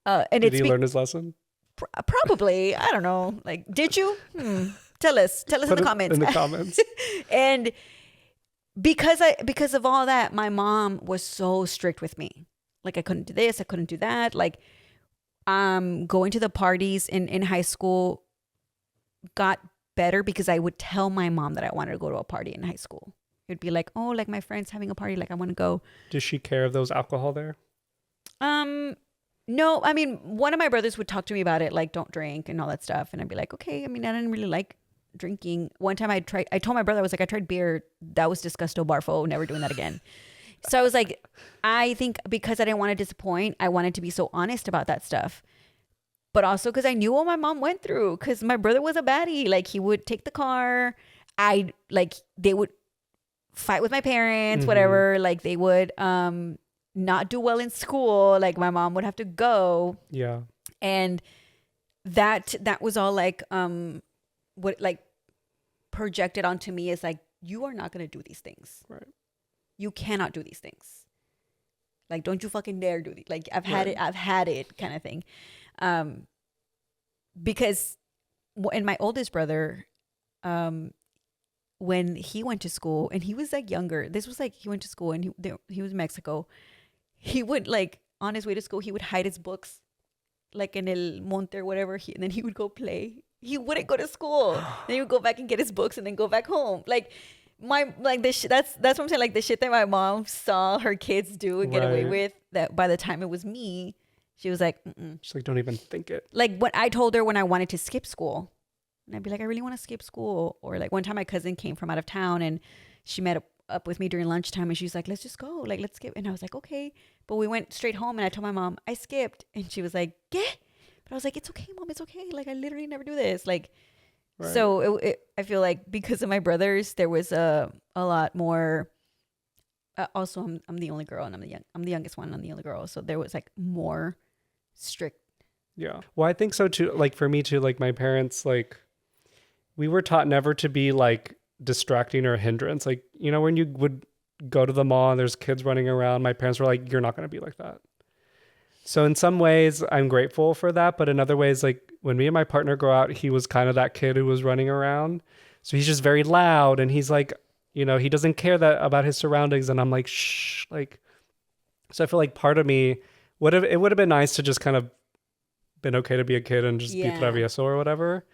And did he learn his lesson? Probably. I don't know. Like, did you? Tell us in the comments. In the comments. And because of all that, my mom was so strict with me. Like, I couldn't do this. I couldn't do that. Like, going to the parties in high school got better because I would tell my mom that I wanted to go to a party in high school. It would be like, oh, like my friend's having a party. Like, I want to go. Does she care of those alcohol there? No, I mean, one of my brothers would talk to me about it, like, don't drink and all that stuff. And I'd be like, okay. I mean, I didn't really like drinking. One time I told my brother, I was like, I tried beer. That was disgusto barfo. Never doing that again. So I was like, I think because I didn't want to disappoint, I wanted to be so honest about that stuff. But also because I knew what my mom went through. Because my brother was a baddie. Like, he would take the car. They would fight with my parents, whatever. Like, they would not do well in school. Like, my mom would have to go. Yeah. And that was all like what like projected onto me is like, you are not going to do these things. Right. You cannot do these things. Like, don't you fucking dare do these. Like, I've had it kind of thing. Because and my oldest brother, when he went to school and he was like younger, this was like, he went to school and he was in Mexico. He would, like, on his way to school, he would hide his books like in el monte or whatever. And then he would go play. He wouldn't go to school. Then he would go back and get his books and then go back home. Like, that's what I'm saying. Like, the shit that my mom saw her kids do and get away with, that by the time it was me, she was like, mm-mm. She's like, don't even think it. Like, what I told her when I wanted to skip school, and I'd be like, I really want to skip school. Or like, one time my cousin came from out of town and she met up with me during lunchtime and she's like, let's just go. Like, let's skip. And I was like, okay. But we went straight home and I told my mom, I skipped. And she was like, "Get?" But I was like, it's okay, Mom. It's okay. Like, I literally never do this. Like, right. So I feel like because of my brothers, there was a lot more. Also, I'm the only girl and I'm the youngest one. I'm the only girl. So there was like more strict. Yeah. Well, I think so too. Like, for me too, like, my parents, like, we were taught never to be like distracting or a hindrance. Like, you know, when you would go to the mall and there's kids running around, my parents were like, you're not going to be like that. So in some ways I'm grateful for that. But in other ways, like, when me and my partner go out, he was kind of that kid who was running around. So he's just very loud and he's like, you know, he doesn't care that about his surroundings. And I'm like, shh, like, so I feel like part of me would have been nice to just kind of been okay to be a kid and just be travieso or whatever.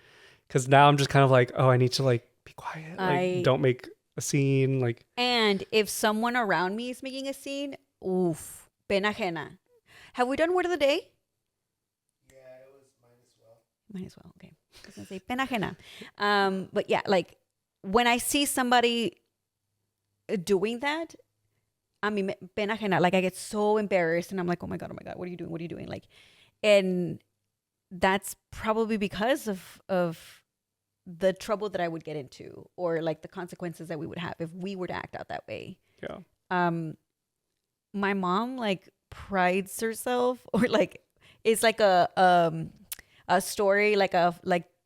Cause now I'm just kind of like, oh, I need to like be quiet. Like, don't make a scene. Like, and if someone around me is making a scene, oof, pena ajena. Have we done word of the day? Yeah, it was mine as well. Mine as well. Okay. I was gonna say pena ajena. But yeah, like, when I see somebody doing that, I mean, pena ajena, like, I get so embarrassed and I'm like, oh my God, what are you doing? What are you doing? Like, and that's probably because of the trouble that I would get into, or like the consequences that we would have if we were to act out that way. Yeah. My mom, like, prides herself, or like, it's like a story, like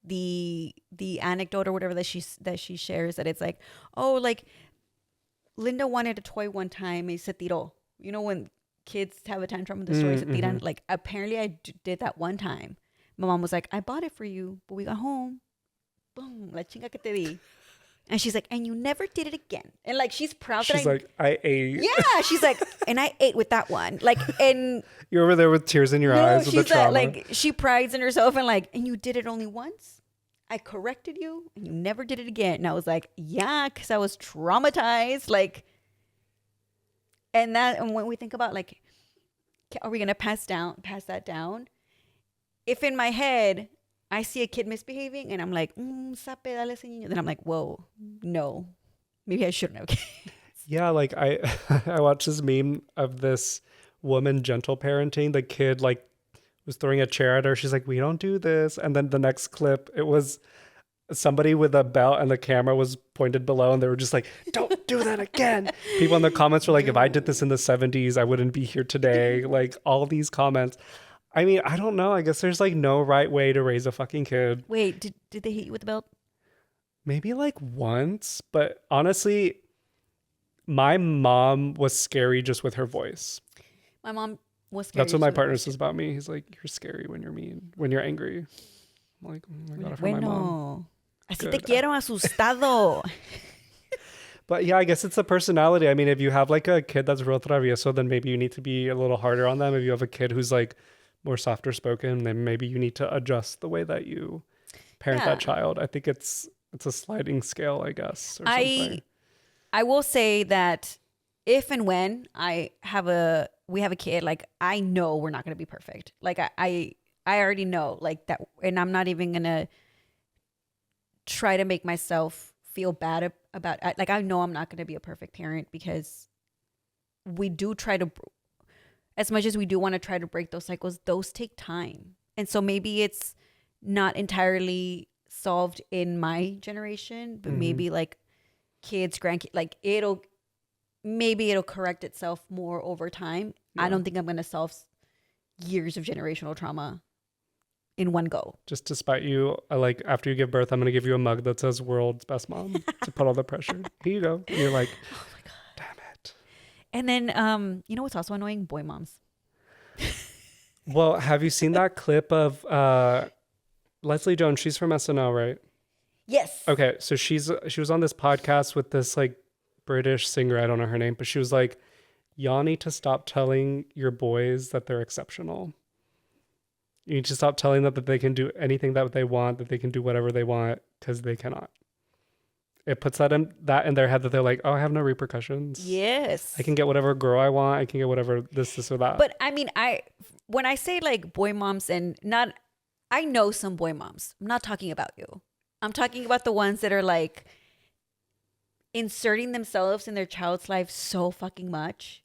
the anecdote or whatever that she shares, that it's like, oh, like, Linda wanted a toy one time and se tiró. You know, when kids have a tantrum in the story, se tiran. Like, apparently I did that one time. My mom was like, I bought it for you, but we got home. Boom, la chinga que te di. And she's like, and you never did it again. And like, she's proud she's that like, I ate. Yeah, she's like, and I ate with that one. Like, and you're over there with tears in your eyes with the trauma. Like, she prides in herself and like, and you did it only once. I corrected you and you never did it again. And I was like, yeah, because I was traumatized. Like, and when we think about like, are we gonna pass that down? If in my head I see a kid misbehaving and I'm like, sape, dale ese niño, then I'm like, whoa, no, maybe I shouldn't have. Yeah, like I watched this meme of this woman gentle parenting. The kid like was throwing a chair at her. She's like, we don't do this. And then the next clip, it was somebody with a belt and the camera was pointed below and they were just like, don't do that again. People in the comments were like, if I did this in the 70s, I wouldn't be here today. Like, all these comments. I mean, I don't know. I guess there's like no right way to raise a fucking kid. Wait, did they hit you with the belt? Maybe like once, but honestly, my mom was scary just with her voice. My mom was scary. That's what my partner says about me. He's like, you're scary when you're mean, when you're angry. I'm like, oh my God, for my mom. Así te quiero, asustado. But yeah, I guess it's a personality. I mean, if you have like a kid that's real travieso, then maybe you need to be a little harder on them. If you have a kid who's like more softer spoken, then maybe you need to adjust the way that you parent that child. I think it's a sliding scale, I guess. Or something. I will say that if and when I have a we have a kid, like I know we're not gonna be perfect. Like I already know like that, and I'm not even gonna try to make myself feel bad about like I know I'm not gonna be a perfect parent because we do try to, as much as we do want to try to break those cycles, those take time. And so maybe it's not entirely solved in my generation, but maybe like kids, grandkids, like maybe it'll correct itself more over time. Yeah. I don't think I'm going to solve years of generational trauma in one go. Just to spite you, like after you give birth, I'm going to give you a mug that says world's best mom to put all the pressure. Here you go. And you're like, oh my God. Damn it. And then, you know what's also annoying? Boy moms. Well, have you seen that clip of Leslie Jones? She's from SNL, right? Yes. Okay, so she was on this podcast with this like British singer. I don't know her name, but she was like, y'all need to stop telling your boys that they're exceptional. You need to stop telling them that they can do anything that they want, that they can do whatever they want, because they cannot. It puts that in their head that they're like, oh, I have no repercussions. Yes. I can get whatever girl I want. I can get whatever this or that. But I mean, when I say like boy moms I know some boy moms. I'm not talking about you. I'm talking about the ones that are like inserting themselves in their child's life so fucking much,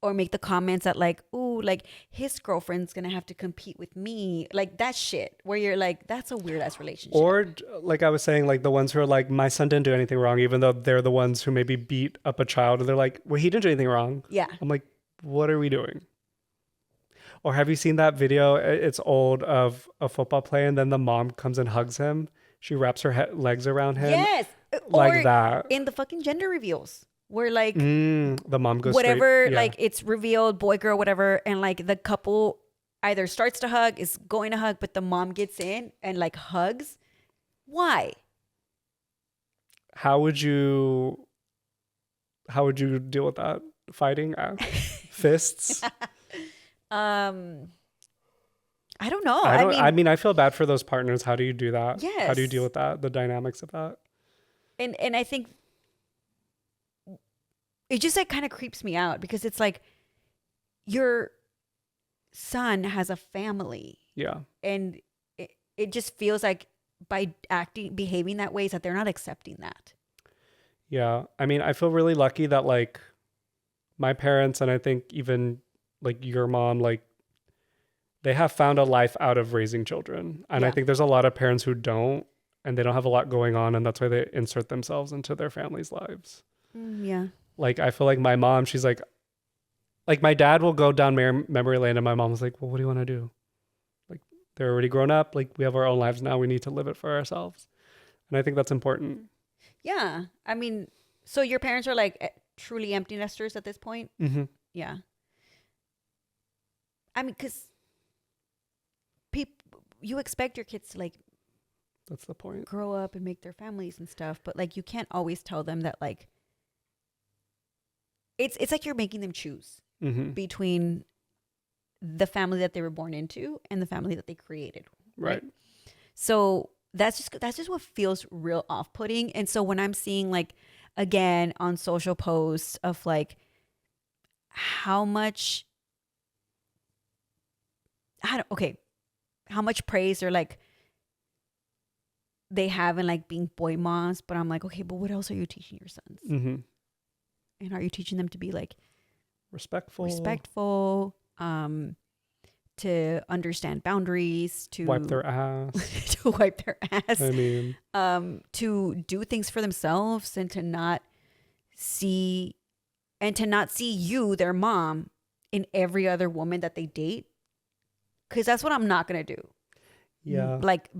or make the comments that like, ooh, like his girlfriend's gonna have to compete with me, like that shit, where you're like, that's a weird ass relationship. Or like I was saying, like the ones who are like, my son didn't do anything wrong, even though they're the ones who maybe beat up a child, and they're like, well, he didn't do anything wrong. Yeah. I'm like, what are we doing? Or have you seen that video? It's old, of a football player, and then the mom comes and hugs him. She wraps her legs around him. Yes. Like or that. In the fucking gender reveals, where like the mom goes whatever, straight, yeah. like it's revealed, boy, girl, whatever, and like the couple either starts to hug, is going to hug, but the mom gets in and like hugs. Why? How would you deal with that? Fighting? Fists? I don't know. I mean, I feel bad for those partners. How do you do that? Yes. How do you deal with that? The dynamics of that? And I think it just like kind of creeps me out, because it's like your son has a family. Yeah. And it just feels like by behaving that way is that they're not accepting that. Yeah. I mean, I feel really lucky that like my parents, and I think even like your mom, like they have found a life out of raising children. And Yeah. I think there's a lot of parents who don't, and they don't have a lot going on, and that's why they insert themselves into their family's lives. Yeah. Like, I feel like my mom, she's like my dad will go down memory lane, and my mom was like, well, what do you want to do? Like, they're already grown up. Like, we have our own lives now. We need to live it for ourselves. And I think that's important. Yeah. I mean, so your parents are like truly empty nesters at this point? Mm-hmm. Yeah. I mean, because you expect your kids to like, that's the point, grow up and make their families and stuff, but like you can't always tell them that like it's like you're making them choose between the family that they were born into and the family that they created. Right. So that's just what feels real off-putting. And so when I'm seeing like again on social posts of like how much praise or like they have in like being boy moms, but I'm like, okay, but what else are you teaching your sons? Mm-hmm. And are you teaching them to be like respectful, to understand boundaries, to wipe their ass, to wipe their ass, I mean, to do things for themselves, and to not see you, their mom, in every other woman that they date, because that's what I'm not gonna do. Yeah. Like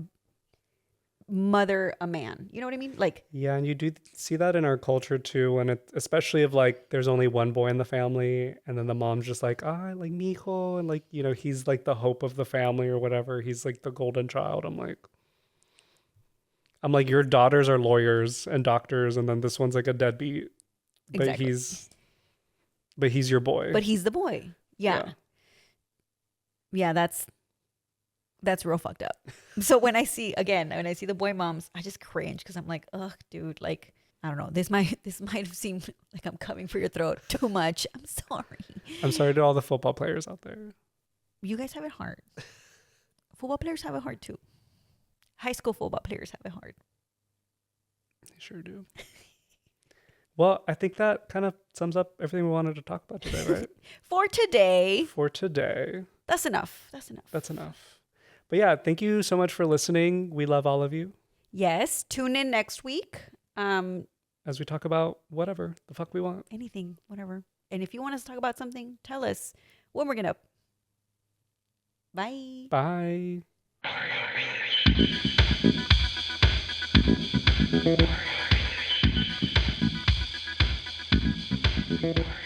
mother a man, you know what I mean? Like, yeah. And you do see that in our culture too, when it, especially if like there's only one boy in the family, and then the mom's just like, I like mijo, and like, you know, he's like the hope of the family or whatever, he's like the golden child. I'm like your daughters are lawyers and doctors, and then this one's like a deadbeat. exactly. But he's your boy. But he's the boy. Yeah. That's real fucked up. So when I see the boy moms, I just cringe, because I'm like, ugh, dude, like, I don't know. This might have seemed like I'm coming for your throat too much. I'm sorry. I'm sorry to all the football players out there. You guys have it hard. Football players have it hard too. High school football players have it hard. They sure do. Well, I think that kind of sums up everything we wanted to talk about today, right? For today. For today. That's enough. That's enough. But yeah, thank you so much for listening. We love all of you. Yes. Tune in next week. As we talk about whatever the fuck we want. Anything, whatever. And if you want us to talk about something, tell us. We'll bring it up. Bye. Bye. Barrio Bitches.